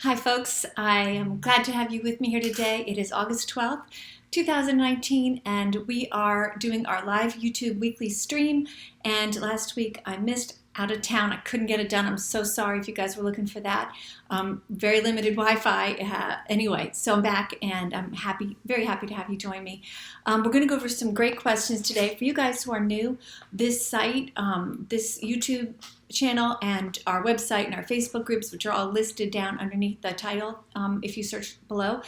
Hi, folks. I am glad to have you with me here today. It is August 12th, 2019, and we are doing our live YouTube weekly stream. And last week I missed out of town. I couldn't get it done. I'm so sorry if you guys were looking for that. Very limited Wi-Fi. Anyway, so I'm back and I'm very happy to have you join me. We're going to go over some great questions today. For you guys who are new, this site, this YouTube channel and our website and our Facebook groups, which are all listed down underneath the title, if you search below,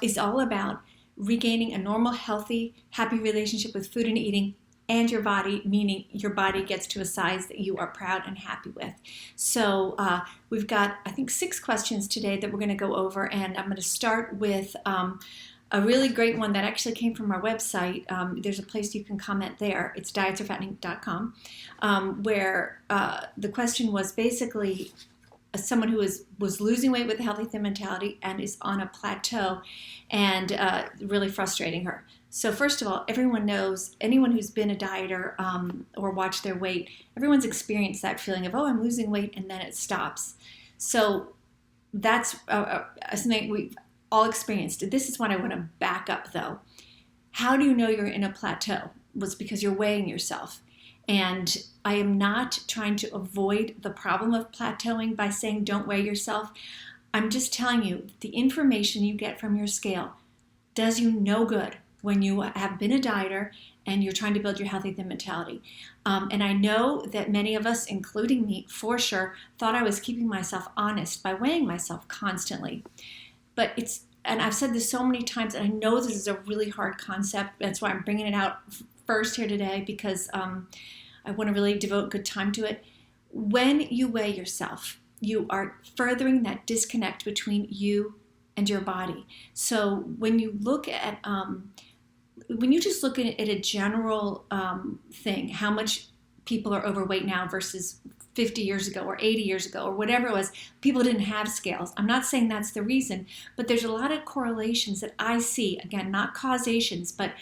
is all about regaining a normal, healthy, happy relationship with food and eating and your body, meaning your body gets to a size that you are proud and happy with. So we've got, I think, 6 questions today that we're going to go over, and I'm going to start with a really great one that actually came from our website. There's a place you can comment there. It's dietsorfattening.com, where the question was basically someone who was losing weight with a healthy thin mentality and is on a plateau and really frustrating her. So first of all, everyone knows, anyone who's been a dieter or watched their weight, everyone's experienced that feeling of, oh, I'm losing weight, and then it stops. So that's something we've all experienced. This is what I want to back up, though. How do you know you're in a plateau? Was because you're weighing yourself. And I am not trying to avoid the problem of plateauing by saying don't weigh yourself. I'm just telling you, the information you get from your scale does you no good when you have been a dieter and you're trying to build your healthy thin mentality. And I know that many of us, including me, for sure, thought I was keeping myself honest by weighing myself constantly. But and I've said this so many times, and I know this is a really hard concept. That's why I'm bringing it out first here today, because I want to really devote good time to it. When you weigh yourself, you are furthering that disconnect between you and your body. So when you look at, when you just look at a general thing, how much people are overweight now versus 50 years ago or 80 years ago or whatever it was, people didn't have scales. I'm not saying that's the reason, but there's a lot of correlations that I see. Again, not causations, but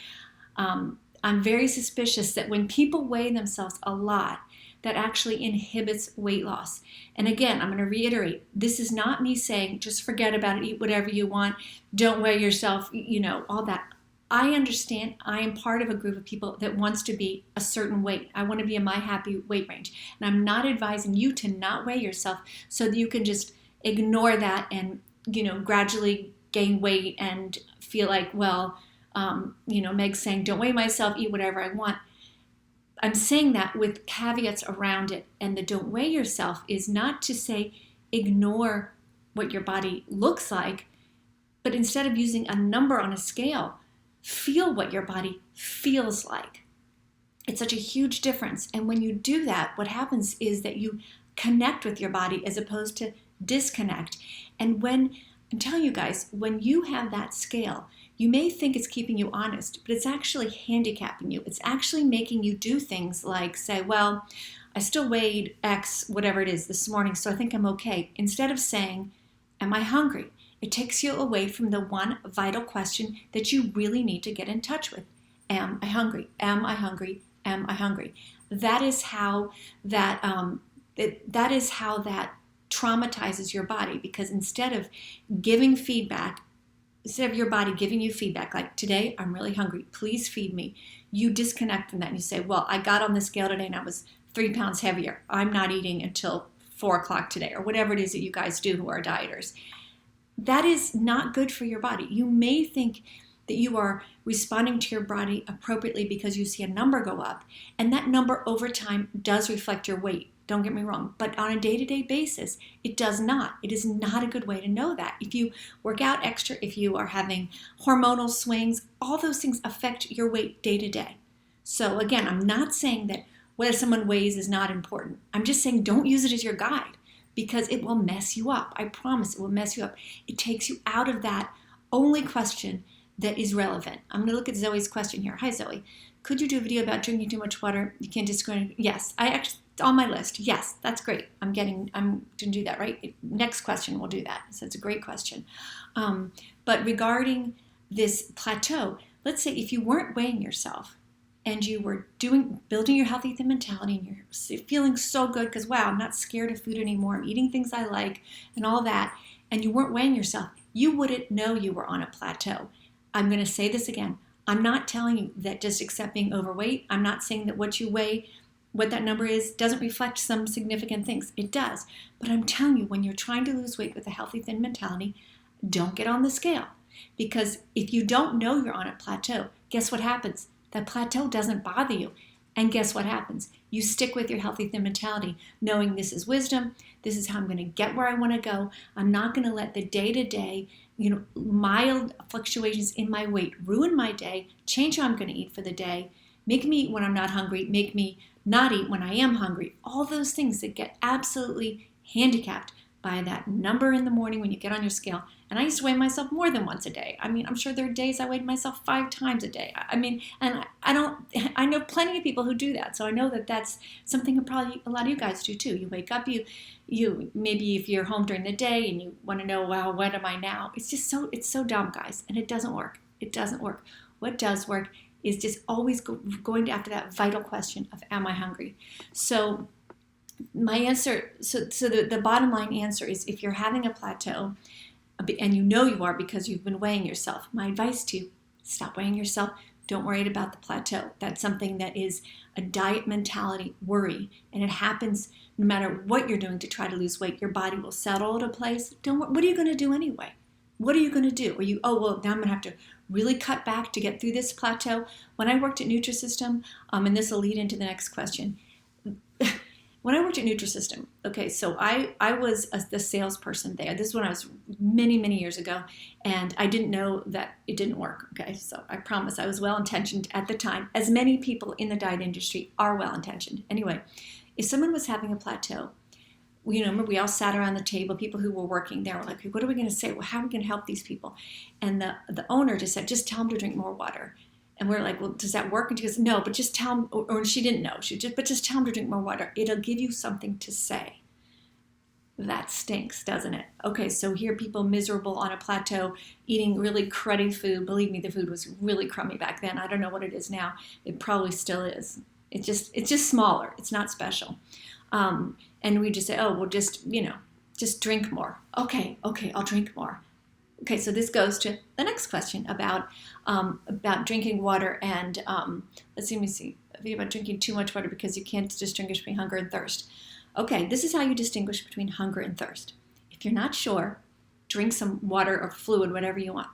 I'm very suspicious that when people weigh themselves a lot, that actually inhibits weight loss. And again, I'm going to reiterate, this is not me saying just forget about it, eat whatever you want, don't weigh yourself, all that. I understand I am part of a group of people that wants to be a certain weight. I want to be in my happy weight range. And I'm not advising you to not weigh yourself so that you can just ignore that and, gradually gain weight and feel like, well, Meg's saying, don't weigh myself, eat whatever I want. I'm saying that with caveats around it. And the don't weigh yourself is not to say ignore what your body looks like, but instead of using a number on a scale, feel what your body feels like. It's such a huge difference. And when you do that, what happens is that you connect with your body as opposed to disconnect. And I'm telling you guys, when you have that scale, you may think it's keeping you honest, but it's actually handicapping you. It's actually making you do things like say, well, I still weighed X, whatever it is, this morning, so I think I'm okay. Instead of saying, am I hungry? It takes you away from the one vital question that you really need to get in touch with. Am I hungry? Am I hungry? Am I hungry? That is how that traumatizes your body, because instead of your body giving you feedback, like today, I'm really hungry, please feed me, you disconnect from that and you say, well, I got on the scale today and I was 3 pounds heavier. I'm not eating until 4 o'clock today, or whatever it is that you guys do who are dieters. That is not good for your body. You may think that you are responding to your body appropriately because you see a number go up, and that number over time does reflect your weight. Don't get me wrong, but on a day-to-day basis, it does not. It is not a good way to know that. If you work out extra, if you are having hormonal swings, all those things affect your weight day to day. So again, I'm not saying that whether someone weighs is not important. I'm just saying don't use it as your guide, because it will mess you up. I promise it will mess you up. It takes you out of that only question that is relevant. I'm going to look at Zoe's question here. Hi, Zoe. Could you do a video about drinking too much water? You can't discriminate. Yes, it's on my list. Yes, that's great. I'm going to do that, right? Next question, we'll do that. So it's a great question. But regarding this plateau, let's say if you weren't weighing yourself and you were building your healthy thin mentality and you're feeling so good because, wow, I'm not scared of food anymore. I'm eating things I like and all that. and you weren't weighing yourself, you wouldn't know you were on a plateau. I'm going to say this again. I'm not telling you that just accept being overweight. I'm not saying that what you weigh, what that number is, doesn't reflect some significant things. It does. But I'm telling you, when you're trying to lose weight with a healthy, thin mentality, don't get on the scale. Because if you don't know you're on a plateau, guess what happens? That plateau doesn't bother you. And guess what happens? You stick with your healthy, thin mentality, knowing this is wisdom. This is how I'm going to get where I want to go. I'm not going to let the day-to-day, mild fluctuations in my weight ruin my day, change how I'm going to eat for the day, make me eat when I'm not hungry, make me not eat when I am hungry. All those things that get absolutely handicapped by that number in the morning when you get on your scale. And I used to weigh myself more than once a day. I mean, I'm sure there are days I weighed myself 5 times a day. I mean, and I know plenty of people who do that. So I know that that's something probably a lot of you guys do too. You wake up, you maybe if you're home during the day and you want to know, well, what am I now? It's so dumb, guys. And it doesn't work. It doesn't work. What does work is just always going after that vital question of, am I hungry? So my answer, so the bottom line answer is, if you're having a plateau, and you know you are because you've been weighing yourself, my advice to you, stop weighing yourself. Don't worry about the plateau. That's something that is a diet mentality worry, and it happens no matter what you're doing to try to lose weight. Your body will settle at a place. What are you going to do anyway? What are you going to do? Now I'm going to have to really cut back to get through this plateau. When I worked at Nutrisystem, and this will lead into the next question. When I worked at Nutrisystem, okay, so I was the salesperson there. This is when I was many, many years ago, and I didn't know that it didn't work, okay? So I promise I was well-intentioned at the time, as many people in the diet industry are well-intentioned. Anyway, if someone was having a plateau, remember we all sat around the table, people who were working there were like, what are we going to say? Well, how are we going to help these people? And the owner just said, just tell them to drink more water. And we're like, well, does that work? And she goes, no, but just tell them, or she didn't know. But just tell them to drink more water. It'll give you something to say. That stinks, doesn't it? Okay, so here people miserable on a plateau, eating really cruddy food. Believe me, the food was really crummy back then. I don't know what it is now. It probably still is. It's just smaller. It's not special. And we just say, oh, well, just drink more. Okay, I'll drink more. Okay, so this goes to the next question about drinking water and let me see. About drinking too much water because you can't distinguish between hunger and thirst. Okay, this is how you distinguish between hunger and thirst. If you're not sure, drink some water or fluid, whatever you want.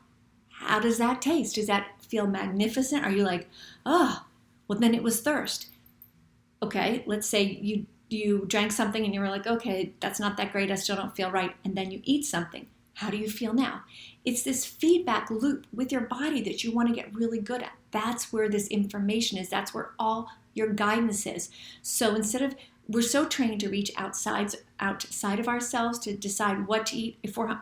How does that taste? Does that feel magnificent? Are you like, oh, well then it was thirst. Okay, let's say you drank something and you were like, okay, that's not that great. I still don't feel right. And then you eat something. How do you feel now? It's this feedback loop with your body that you want to get really good at. That's where this information is. That's where all your guidance is. So we're so trained to reach outside of ourselves to decide what to eat. If we're,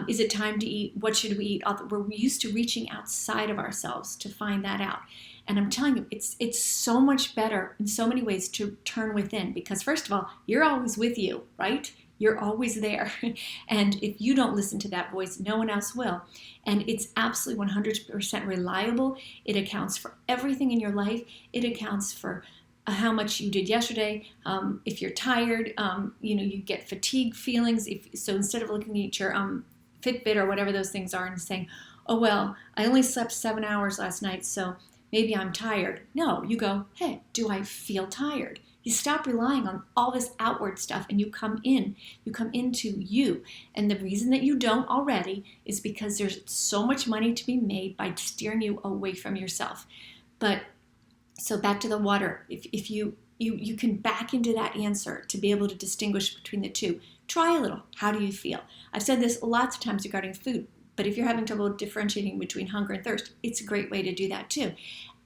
is it time to eat? What should we eat? We're used to reaching outside of ourselves to find that out. And I'm telling you, it's so much better in so many ways to turn within, because first of all, you're always with you, right? You're always there. And if you don't listen to that voice, no one else will. And it's absolutely 100% reliable. It accounts for everything in your life. It accounts for how much you did yesterday. If you're tired, you get fatigue feelings. So instead of looking at your Fitbit or whatever those things are and saying, oh, well, I only slept 7 hours last night, so maybe I'm tired. No, you go, hey, do I feel tired? You stop relying on all this outward stuff and you come into you. And the reason that you don't already is because there's so much money to be made by steering you away from yourself. But so back to the water, if you can back into that answer to be able to distinguish between the two. Try a little. How do you feel? I've said this lots of times regarding food, but if you're having trouble differentiating between hunger and thirst, it's a great way to do that too.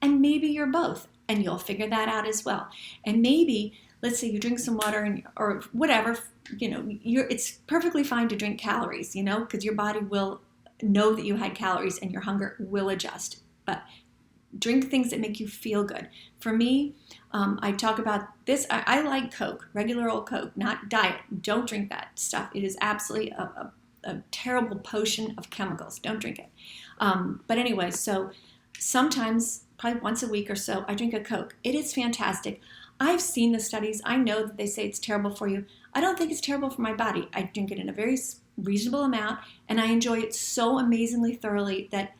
And maybe you're both. And you'll figure that out as well. And maybe, let's say you drink some water or whatever, it's perfectly fine to drink calories, because your body will know that you had calories and your hunger will adjust. But drink things that make you feel good. For me, I talk about this. I like Coke, regular old Coke, not diet. Don't drink that stuff. It is absolutely a terrible potion of chemicals. Don't drink it. But anyway, so sometimes, probably once a week or so, I drink a Coke. It is fantastic. I've seen the studies. I know that they say it's terrible for you. I don't think it's terrible for my body. I drink it in a very reasonable amount, and I enjoy it so amazingly thoroughly that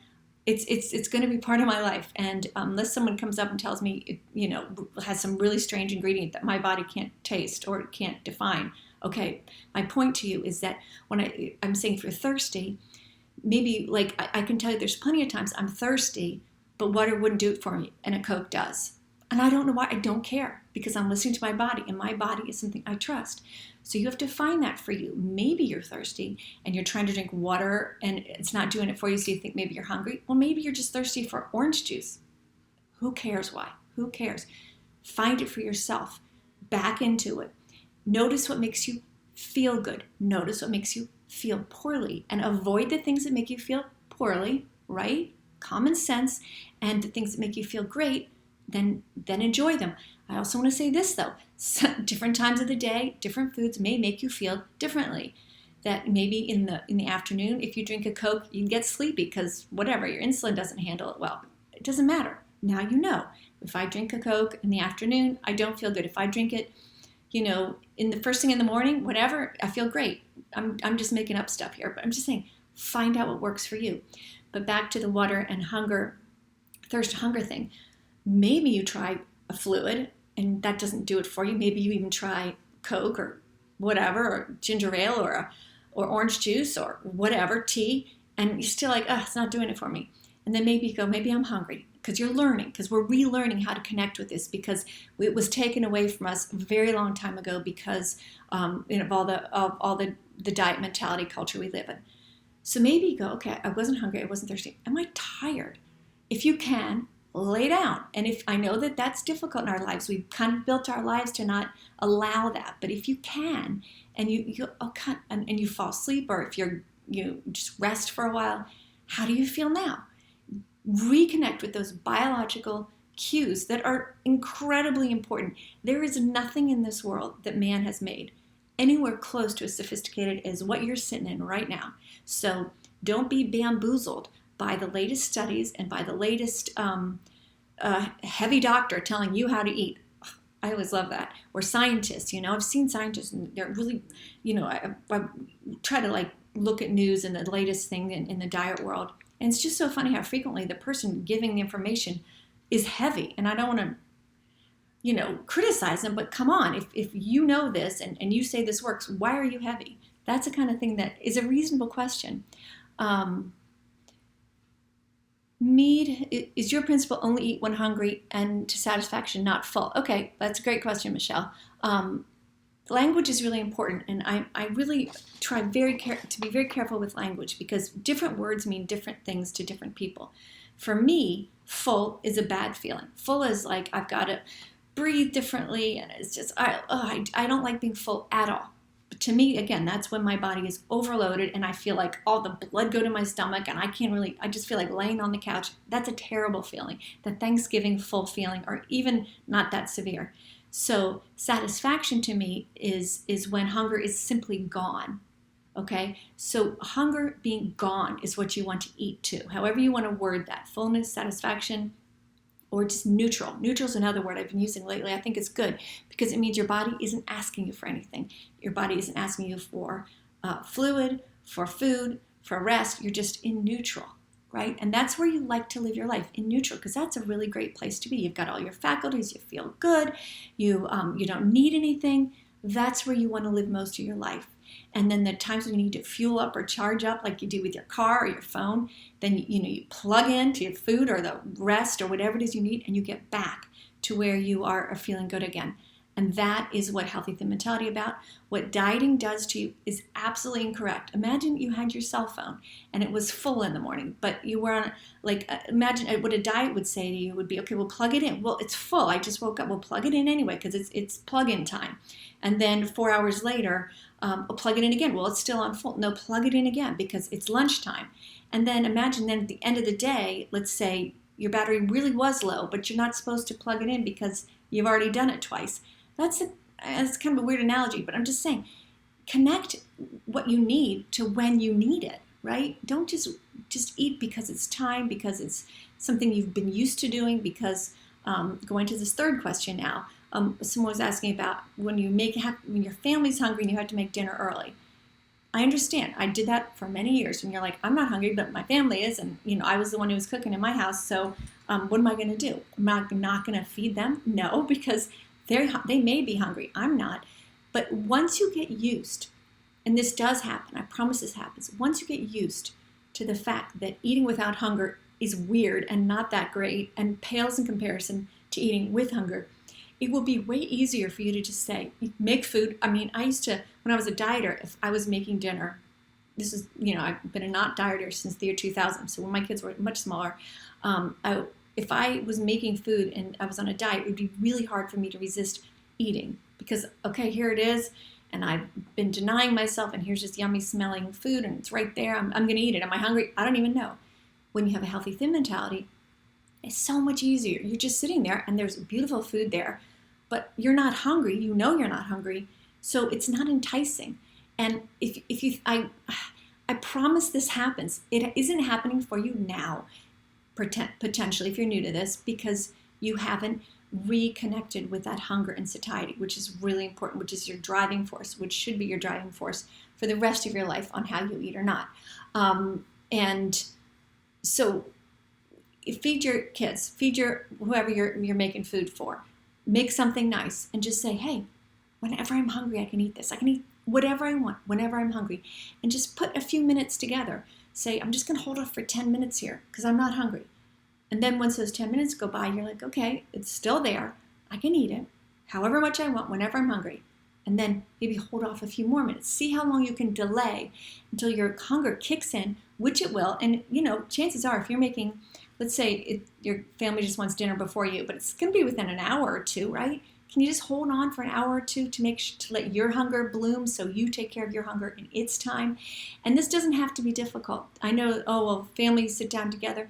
it's going to be part of my life. And unless someone comes up and tells me it, has some really strange ingredient that my body can't taste or can't define, okay. My point to you is that when I'm saying if you're thirsty, maybe like I can tell you there's plenty of times I'm thirsty, but water wouldn't do it for me, and a Coke does. And I don't know why. I don't care, because I'm listening to my body, and my body is something I trust. So you have to find that for you. Maybe you're thirsty and you're trying to drink water and it's not doing it for you, so you think maybe you're hungry. Well, maybe you're just thirsty for orange juice. Who cares why? Who cares? Find it for yourself. Back into it. Notice what makes you feel good. Notice what makes you feel poorly, and avoid the things that make you feel poorly, right? Common sense. And the things that make you feel great, then enjoy them. I also want to say this though, different times of the day, different foods may make you feel differently. That maybe in the afternoon, if you drink a Coke, you can get sleepy because whatever, your insulin doesn't handle it well. It doesn't matter. Now you know. If I drink a Coke in the afternoon, I don't feel good. If I drink it, in the first thing in the morning, whatever, I feel great. I'm just making up stuff here, but I'm just saying, find out what works for you. But back to the water and thirst hunger thing. Maybe you try a fluid and that doesn't do it for you. Maybe you even try Coke or whatever, or ginger ale or orange juice or whatever, tea, and you're still like, it's not doing it for me. And then maybe you go, maybe I'm hungry, because you're learning, because we're relearning how to connect with this, because it was taken away from us a very long time ago because of all the diet mentality culture we live in. So maybe you go, okay, I wasn't hungry, I wasn't thirsty. Am I tired? If you can, lay down. And if I know that that's difficult in our lives, we've kind of built our lives to not allow that. But if you can, and and you fall asleep, or if you just rest for a while, how do you feel now? Reconnect with those biological cues that are incredibly important. There is nothing in this world that man has made anywhere close to as sophisticated as what you're sitting in right now. So don't be bamboozled by the latest studies and by the latest heavy doctor telling you how to eat. I always love that. Or scientists, I've seen scientists and they're really, I try to look at news and the latest thing in the diet world. And it's just so funny how frequently the person giving the information is heavy. And I don't want to, criticize them, but come on, if you know this and you say this works, why are you heavy? That's the kind of thing that is a reasonable question. Is your principle only eat when hungry and to satisfaction, not full? Okay, that's a great question, Michelle. Language is really important, and I really try to be very careful with language, because different words mean different things to different people. For me, full is a bad feeling. Full is like I've got to breathe differently, and it's just I don't like being full at all. But to me, again, that's when my body is overloaded and I feel like all the blood go to my stomach and I just feel like laying on the couch. That's a terrible feeling. The Thanksgiving full feeling, or even not that severe. So satisfaction to me is when hunger is simply gone. Okay? So hunger being gone is what you want to eat to. However you want to word that. Fullness, satisfaction, or just neutral. Neutral is another word I've been using lately. I think it's good because it means your body isn't asking you for anything. Your body isn't asking you for fluid, for food, for rest. You're just in neutral, right? And that's where you like to live your life, in neutral, because that's a really great place to be. You've got all your faculties. You feel good. You don't need anything. That's where you want to live most of your life. And then the times when you need to fuel up or charge up, like you do with your car or your phone, then you plug into your food or the rest or whatever it is you need, and you get back to where you are feeling good again. And that is what healthy thin mentality about. What dieting does to you is absolutely incorrect. Imagine you had your cell phone and it was full in the morning, but you were on, imagine what a diet would say to you would be, okay, we'll plug it in. Well, it's full. I just woke up. We'll plug it in anyway because it's plug-in time. And then 4 hours later, we'll plug it in again. Well, it's still on full. No, plug it in again because it's lunchtime. And then imagine then at the end of the day, let's say your battery really was low, but you're not supposed to plug it in because you've already done it twice. That's kind of a weird analogy, but I'm just saying, connect what you need to when you need it, right? Don't just eat because it's time, because it's something you've been used to doing, because going to this third question now, someone was asking about when your family's hungry and you have to make dinner early. I understand. I did that for many years. And you're like, I'm not hungry, but my family is. And, I was the one who was cooking in my house. So what am I going to do? Am I not going to feed them? No, because they may be hungry. I'm not. But once you get used, and this does happen, I promise this happens. Once you get used to the fact that eating without hunger is weird and not that great and pales in comparison to eating with hunger, it will be way easier for you to just say, make food. I mean, I used to, when I was a dieter, if I was making dinner, this is, I've been a not dieter since the year 2000. So when my kids were much smaller, if I was making food and I was on a diet, it would be really hard for me to resist eating because, okay, here it is. And I've been denying myself, and here's just yummy smelling food, and it's right there. I'm going to eat it. Am I hungry? I don't even know. When you have a healthy, thin mentality, it's so much easier. You're just sitting there, and there's beautiful food there, but you're not hungry. You know you're not hungry, so it's not enticing. And I promise this happens. It isn't happening for you now, potentially, if you're new to this, because you haven't reconnected with that hunger and satiety, which is really important, which is your driving force, which should be your driving force for the rest of your life on how you eat or not. And so feed your kids, feed your whoever you're making food for. Make something nice and just say, hey, whenever I'm hungry, I can eat this. I can eat whatever I want whenever I'm hungry. And just put a few minutes together. Say, I'm just going to hold off for 10 minutes here because I'm not hungry. And then once those 10 minutes go by, you're like, okay, it's still there. I can eat it however much I want whenever I'm hungry. And then maybe hold off a few more minutes. See how long you can delay until your hunger kicks in, which it will. And, chances are if you're making, let's say your family just wants dinner before you, but it's going to be within an hour or two, right? Can you just hold on for an hour or two to let your hunger bloom so you take care of your hunger in its time? And this doesn't have to be difficult. I know, families sit down together.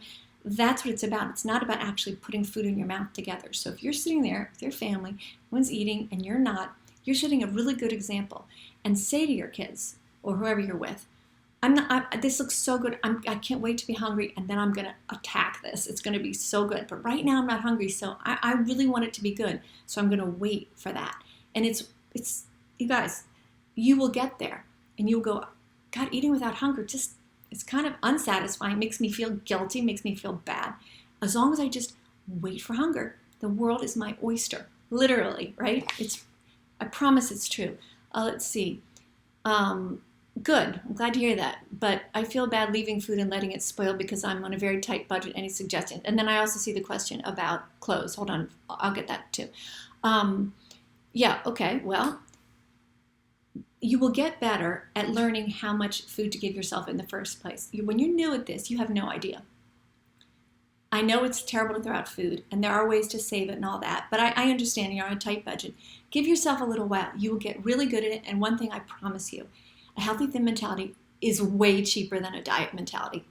That's what it's about. It's not about actually putting food in your mouth together. So if you're sitting there with your family, one's eating and you're not, you're setting a really good example. And say to your kids or whoever you're with, this looks so good. I can't wait to be hungry, and then I'm going to attack this. It's going to be so good. But right now I'm not hungry, so I really want it to be good. So I'm going to wait for that. And it's you guys, you will get there, and you'll go, God, eating without hunger it's kind of unsatisfying, makes me feel guilty, makes me feel bad. As long as I just wait for hunger, the world is my oyster, literally, right? I promise it's true. Let's see. Good. I'm glad to hear that. But I feel bad leaving food and letting it spoil because I'm on a very tight budget. Any suggestions? And then I also see the question about clothes. Hold on. I'll get that too. Yeah. Okay. Well, you will get better at learning how much food to give yourself in the first place. When you're new at this, you have no idea. I know it's terrible to throw out food, and there are ways to save it and all that, but I understand you're on a tight budget. Give yourself a little while. You will get really good at it, and one thing I promise you, a healthy, thin mentality is way cheaper than a diet mentality.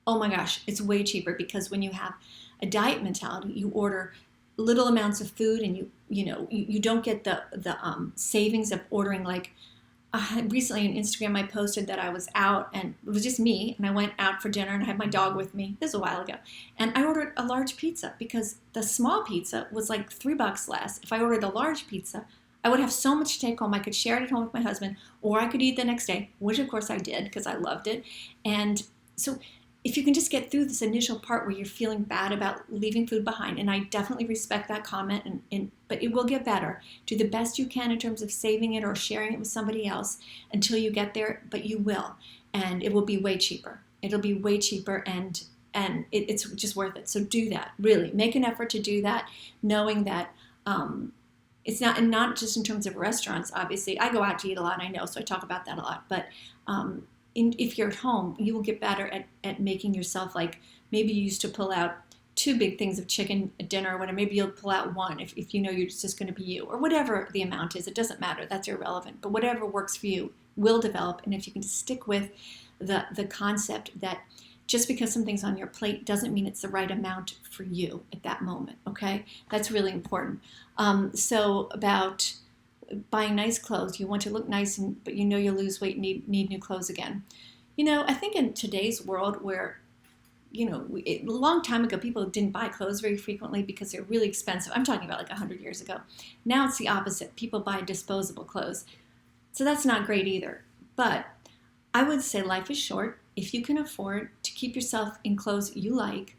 Oh my gosh, it's way cheaper because when you have a diet mentality, you order little amounts of food, and you don't get the savings of ordering like. Recently on Instagram, I posted that I was out and it was just me, and I went out for dinner and I had my dog with me. This was a while ago. And I ordered a large pizza because the small pizza was like $3 less. If I ordered a large pizza, I would have so much to take home. I could share it at home with my husband, or I could eat the next day, which of course I did because I loved it. And so if you can just get through this initial part where you're feeling bad about leaving food behind, and I definitely respect that comment, but it will get better. Do the best you can in terms of saving it or sharing it with somebody else until you get there, but you will. And it will be way cheaper. It'll be way cheaper, and it's just worth it. So do that. Really, make an effort to do that, knowing that it's not, and not just in terms of restaurants, obviously. I go out to eat a lot, I know, so I talk about that a lot. But if you're at home, you will get better at making yourself, like maybe you used to pull out 2 big things of chicken at dinner or whatever. Maybe you'll pull out 1 if you know you're just going to be you, or whatever the amount is. It doesn't matter. That's irrelevant. But whatever works for you will develop. And if you can just stick with the concept that just because something's on your plate doesn't mean it's the right amount for you at that moment, okay? That's really important. So about buying nice clothes. You want to look nice, but you know you'll lose weight and need new clothes again. I think in today's world where, a long time ago, people didn't buy clothes very frequently because they're really expensive. I'm talking about like 100 years ago. Now it's the opposite. People buy disposable clothes. So that's not great either. But I would say life is short. If you can afford to keep yourself in clothes you like,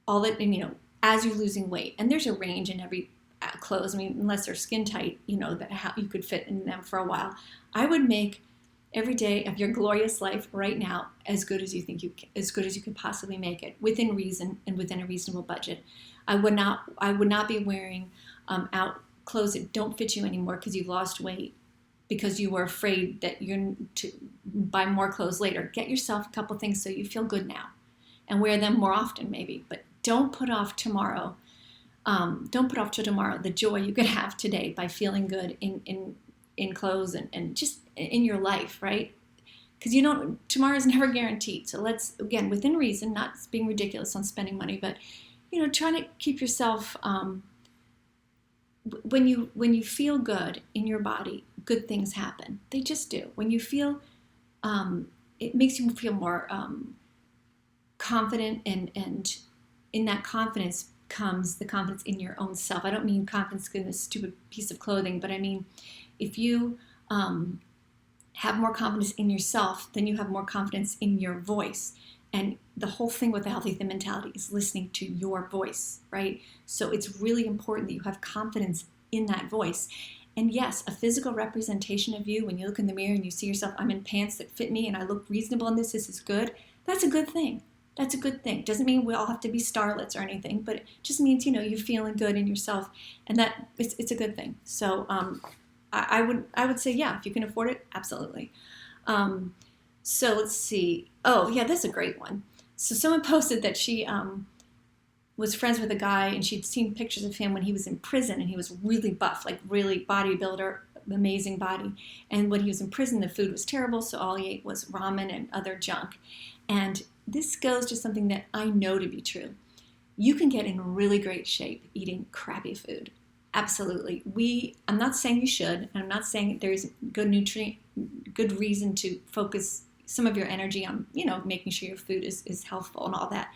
all that, and as you're losing weight, and there's a range in every clothes. I mean, unless they're skin tight, that how you could fit in them for a while. I would make every day of your glorious life right now as good as you think as good as you could possibly make it, within reason and within a reasonable budget. I would not be wearing out clothes that don't fit you anymore because you've lost weight, because you were afraid that you're to buy more clothes later. Get yourself a couple things so you feel good now, and wear them more often maybe. But don't put off tomorrow. Don't put off to tomorrow the joy you could have today by feeling good in clothes and just in your life, right? Because tomorrow's never guaranteed. So let's, again, within reason, not being ridiculous on spending money, but trying to keep yourself. When you feel good in your body, good things happen. They just do. When you feel, it makes you feel more confident, and in that confidence comes the confidence in your own self. I don't mean confidence in a stupid piece of clothing, but I mean if you have more confidence in yourself, then you have more confidence in your voice. And the whole thing with the healthy thin mentality is listening to your voice, right? So it's really important that you have confidence in that voice. And yes, a physical representation of you, when you look in the mirror and you see yourself, I'm in pants that fit me and I look reasonable in this is good. That's a good thing. That's a good thing. Doesn't mean we all have to be starlets or anything, but it just means, you're feeling good in yourself, and that it's a good thing. So I would say, yeah, if you can afford it, absolutely. So let's see. Oh, yeah, this is a great one. So someone posted that she was friends with a guy, and she'd seen pictures of him when he was in prison, and he was really buff, like really bodybuilder, amazing body. And when he was in prison, the food was terrible, so all he ate was ramen and other junk. And this goes to something that I know to be true. You can get in really great shape eating crappy food. Absolutely. I'm not saying you should, and I'm not saying there's good reason to focus some of your energy on, making sure your food is healthful and all that.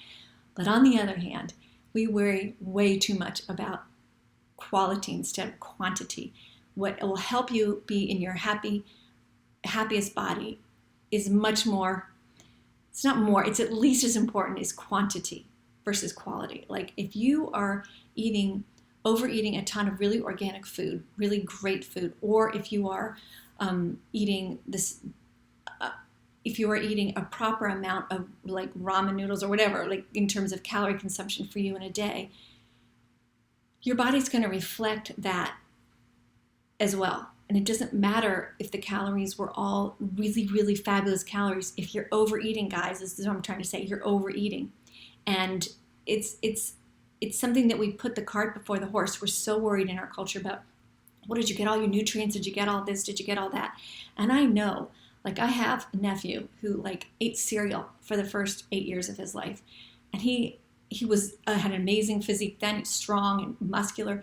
But on the other hand, we worry way too much about quality instead of quantity. What will help you be in your happiest body is much more. It's not more, it's at least as important as quantity versus quality. Like if you are overeating a ton of really organic food, really great food, or if you are eating a proper amount of like ramen noodles or whatever, like in terms of calorie consumption for you in a day, your body's going to reflect that as well. And it doesn't matter if the calories were all really, really fabulous calories. If you're overeating, guys, this is what I'm trying to say. You're overeating. And it's something that we put the cart before the horse. We're so worried in our culture about, what did you get all your nutrients? Did you get all this? Did you get all that? And I know, like I have a nephew who like ate cereal for the first 8 years of his life. And he had an amazing physique then. He's strong and muscular.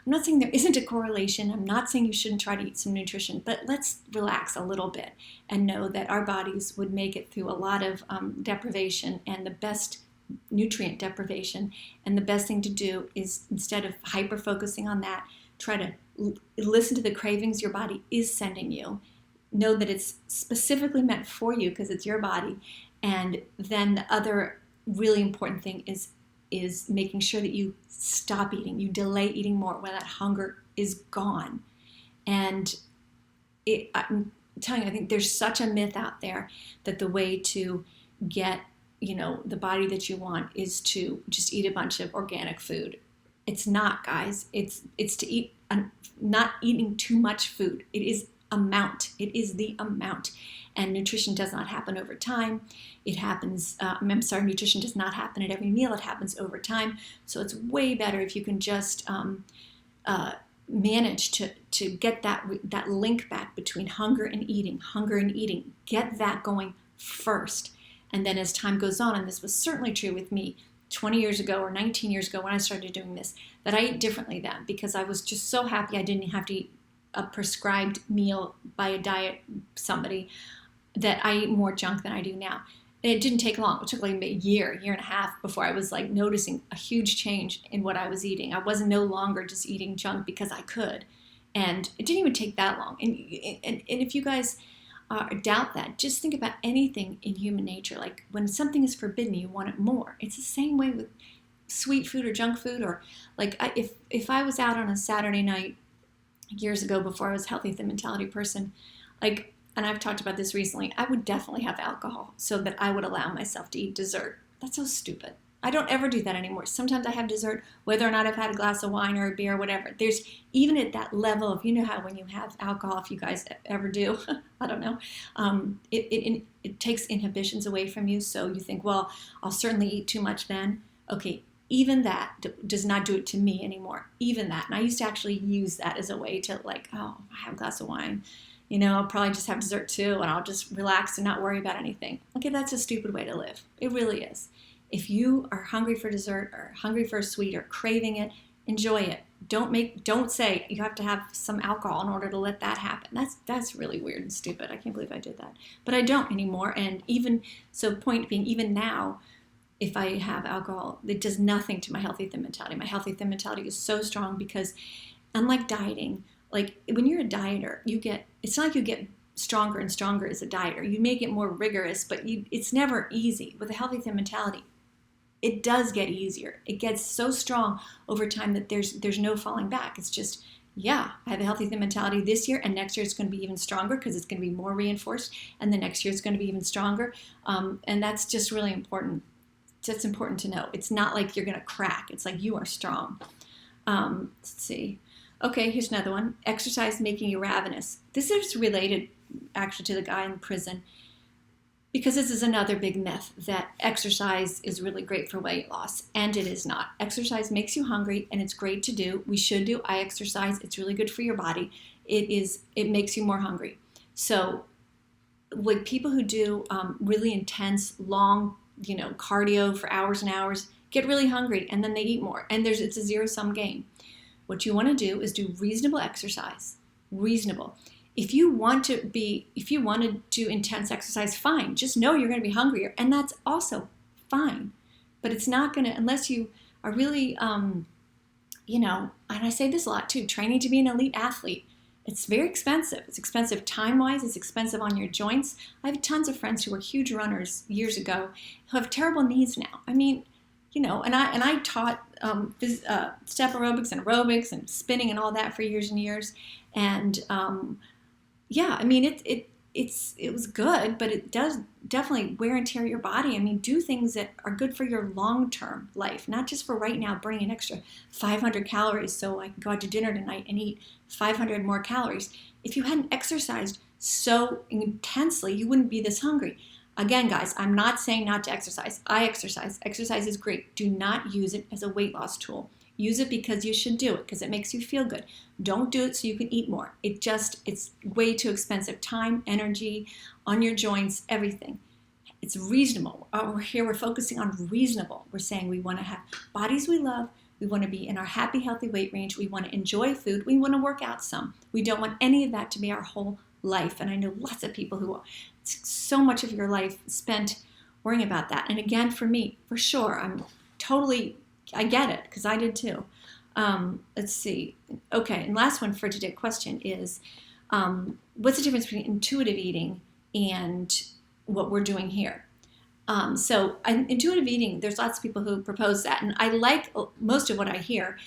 I'm not saying there isn't a correlation. I'm not saying you shouldn't try to eat some nutrition, but let's relax a little bit and know that our bodies would make it through a lot of deprivation, and the best nutrient deprivation. And the best thing to do is, instead of hyper-focusing on that, try to listen to the cravings your body is sending you. Know that it's specifically meant for you because it's your body. And then the other really important thing is making sure that you stop eating, you delay eating more when that hunger is gone. And I'm telling you, I think there's such a myth out there that the way to get, the body that you want is to just eat a bunch of organic food. It's not, guys. It's to eat, not eating too much food. It is amount. It is the amount. And nutrition does not happen over time. It happens, nutrition does not happen at every meal. It happens over time. So it's way better if you can just manage to get that link back between hunger and eating. Get that going first. And then as time goes on, and this was certainly true with me 20 years ago or 19 years ago when I started doing this, that I ate differently then because I was just so happy I didn't have to eat a prescribed meal by a diet somebody, that I eat more junk than I do now. And it didn't take long. It took like a year and a half before I was like noticing a huge change in what I was eating. I wasn't no longer just eating junk because I could. And it didn't even take that long. And if you guys doubt that. Just think about anything in human nature. Like when something is forbidden, you want it more. It's the same way with sweet food or junk food, or like if I was out on a Saturday night years ago before I was a healthy thin mentality person, like, and I've talked about this recently, I would definitely have alcohol so that I would allow myself to eat dessert. That's so stupid. I don't ever do that anymore. Sometimes I have dessert, whether or not I've had a glass of wine or a beer or whatever. There's even at that level of, you know how when you have alcohol, if you guys ever do, I don't know, it takes inhibitions away from you. So you think, well, I'll certainly eat too much then. Okay, even that does not do it to me anymore. Even that. And I used to actually use that as a way to like, oh, I have a glass of wine. You know, I'll probably just have dessert too, and I'll just relax and not worry about anything. Okay, that's a stupid way to live. It really is. If you are hungry for dessert or hungry for a sweet or craving it, enjoy it. Don't say you have to have some alcohol in order to let that happen. That's really weird and stupid. I can't believe I did that. But I don't anymore. And even so, point being, even now, if I have alcohol, it does nothing to my healthy thin mentality. My healthy thin mentality is so strong because, unlike dieting, like when you're a dieter, it's not like you get stronger and stronger as a dieter. You may get more rigorous, but it's never easy. With a healthy thin mentality, it does get easier. It gets so strong over time that there's no falling back. It's just, yeah, I have a healthy thin mentality this year, and next year it's going to be even stronger because it's going to be more reinforced, and the next year it's going to be even stronger. And that's just really important. That's important to know. It's not like you're going to crack. It's like you are strong. Let's see. Okay, here's another one. Exercise making you ravenous. This is related actually to the guy in prison, because this is another big myth that exercise is really great for weight loss, and it is not. Exercise makes you hungry, and it's great to do. We should do. I exercise. It's really good for your body. It makes you more hungry. So like people who do really intense, long, cardio for hours and hours get really hungry, and then they eat more, and it's a zero-sum game. What you want to do is do reasonable exercise. Reasonable. If you want to do intense exercise, fine. Just know you're going to be hungrier, and that's also fine. But it's not going to, unless you are really, and I say this a lot too, training to be an elite athlete. It's very expensive. It's expensive time-wise. It's expensive on your joints. I have tons of friends who were huge runners years ago who have terrible knees now. I mean, and I taught step aerobics and aerobics and spinning and all that for years and years, and it was good, but it does definitely wear and tear your body. I mean, do things that are good for your long-term life, not just for right now, burning an extra 500 calories so I can go out to dinner tonight and eat 500 more calories. If you hadn't exercised so intensely, you wouldn't be this hungry. Again, guys, I'm not saying not to exercise. I exercise. Exercise is great. Do not use it as a weight loss tool. Use it because you should do it, because it makes you feel good. Don't do it so you can eat more. It's way too expensive. Time, energy, on your joints, everything. It's reasonable. We're focusing on reasonable. We're saying we want to have bodies we love. We want to be in our happy, healthy weight range. We want to enjoy food. We want to work out some. We don't want any of that to be our whole life. And I know lots of people who so much of your life spent worrying about that. And again, for me, for sure, I get it, because I did too. Let's see. Okay, and last one for today's question is, what's the difference between intuitive eating and what we're doing here? So intuitive eating, there's lots of people who propose that, and I like most of what I hear.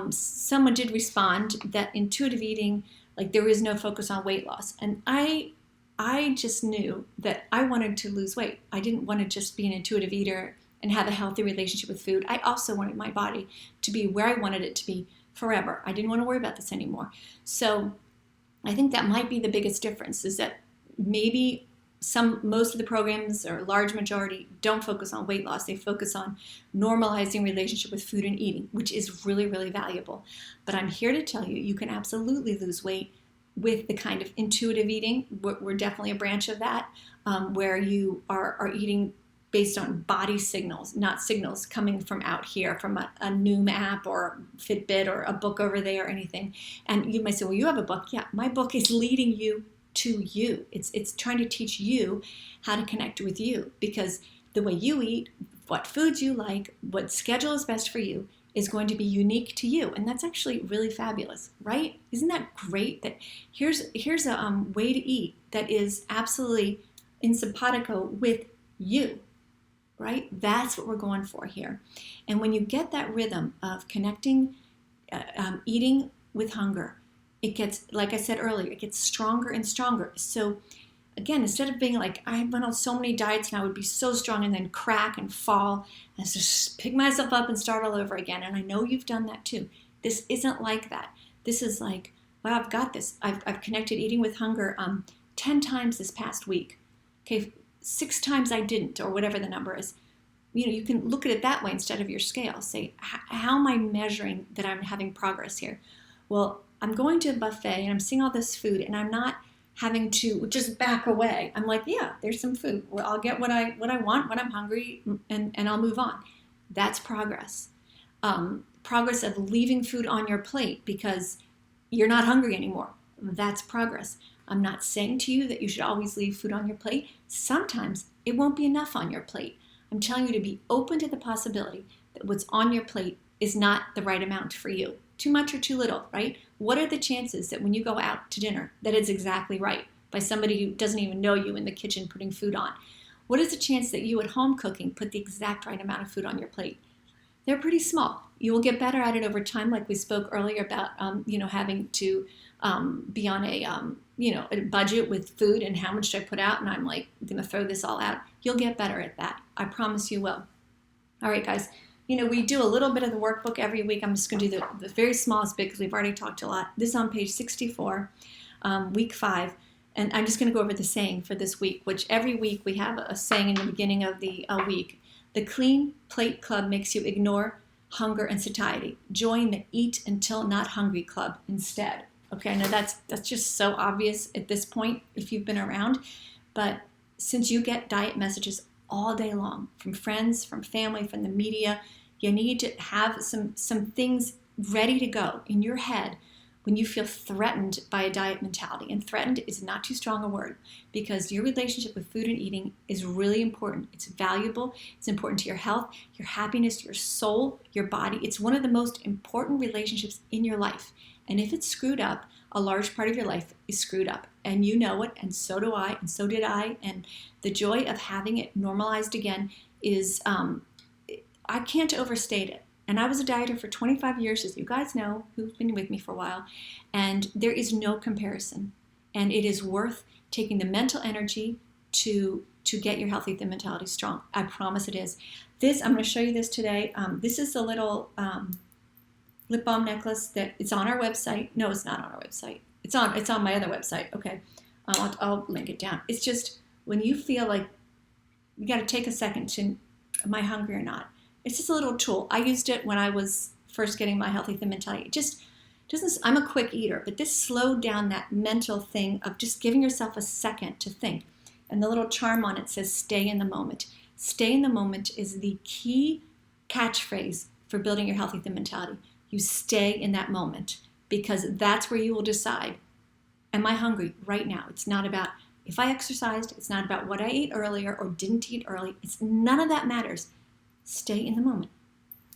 Someone did respond that intuitive eating, like there is no focus on weight loss, and I just knew that I wanted to lose weight. I didn't want to just be an intuitive eater and have a healthy relationship with food. I also wanted my body to be where I wanted it to be forever. I didn't want to worry about this anymore. So I think that might be the biggest difference, is that maybe most of the programs, or a large majority, don't focus on weight loss. They focus on normalizing relationship with food and eating, which is really, really valuable. But I'm here to tell you, you can absolutely lose weight with the kind of intuitive eating. We're definitely a branch of that, where you are eating based on body signals, not signals coming from out here, from a Noom app or Fitbit or a book over there or anything. And you might say, well, you have a book. Yeah, my book is leading you to you. It's trying to teach you how to connect with you, because the way you eat, what foods you like, what schedule is best for you, is going to be unique to you. And that's actually really fabulous, right? Isn't that great? That here's a way to eat that is absolutely in simpatico with you, right? That's what we're going for here. And when you get that rhythm of connecting, eating with hunger, it gets, like I said earlier, it gets stronger and stronger. So again, instead of being like, I went on so many diets and I would be so strong and then crack and fall and just pick myself up and start all over again. And I know you've done that too. This isn't like that. This is like, wow, I've got this. I've connected eating with hunger 10 times this past week. Okay, 6 times I didn't, or whatever the number is. You can look at it that way instead of your scale. Say, how am I measuring that I'm having progress here? Well, I'm going to a buffet and I'm seeing all this food and I'm not having to just back away. I'm like, yeah, there's some food. Well, I'll get what I want when I'm hungry, and I'll move on. That's progress. Progress of leaving food on your plate because you're not hungry anymore. That's progress. I'm not saying to you that you should always leave food on your plate. Sometimes it won't be enough on your plate. I'm telling you to be open to the possibility that what's on your plate is not the right amount for you. Too much or too little, right? What are the chances that when you go out to dinner that it's exactly right by somebody who doesn't even know you in the kitchen putting food on? What is the chance that you at home cooking put the exact right amount of food on your plate? They're pretty small. You will get better at it over time, like we spoke earlier about, having to be on a budget with food and how much do I put out, and I'm like, I'm going to throw this all out. You'll get better at that. I promise you will. All right, guys. We do a little bit of the workbook every week. I'm just going to do the very smallest bit because we've already talked a lot. This is on page 64, week 5. And I'm just going to go over the saying for this week, which every week we have a saying in the beginning of the week. The Clean Plate Club makes you ignore hunger and satiety. Join the Eat Until Not Hungry Club instead. Okay, now that's just so obvious at this point if you've been around. But since you get diet messages all day long from friends, from family, from the media, you need to have some things ready to go in your head when you feel threatened by a diet mentality. And threatened is not too strong a word because your relationship with food and eating is really important. It's valuable. It's important to your health, your happiness, your soul, your body. It's one of the most important relationships in your life. And if it's screwed up, a large part of your life is screwed up. And you know it, and so do I, and so did I. And the joy of having it normalized again is, I can't overstate it. And I was a dieter for 25 years, as you guys know, who've been with me for a while. And there is no comparison. And it is worth taking the mental energy to get your healthy thin mentality strong. I promise it is. I'm going to show you this today. This is a little lip balm necklace that it's on our website. No, it's not on our website. It's on my other website. Okay, I'll link it down. It's just when you feel like you got to take a second to, am I hungry or not? It's just a little tool. I used it when I was first getting my healthy thin mentality. It just doesn't. I'm a quick eater, but this slowed down that mental thing of just giving yourself a second to think. And the little charm on it says, "Stay in the moment." Stay in the moment is the key catchphrase for building your healthy thin mentality. You stay in that moment because that's where you will decide, am I hungry right now? It's not about if I exercised. It's not about what I ate earlier or didn't eat early. None of that matters. Stay in the moment.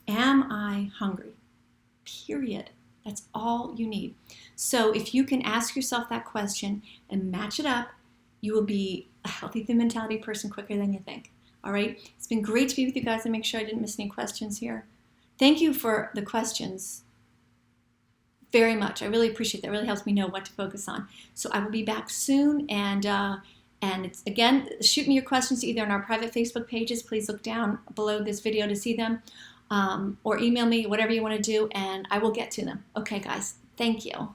Am I hungry? Period. That's all you need. So if you can ask yourself that question and match it up, you will be a healthy thin mentality person quicker than you think. All right? It's been great to be with you guys and make sure I didn't miss any questions here. Thank you for the questions very much. I really appreciate that. It really helps me know what to focus on. So I will be back soon. And it's, again, shoot me your questions either on our private Facebook pages. Please look down below this video to see them. Or email me, whatever you want to do, and I will get to them. Okay, guys. Thank you.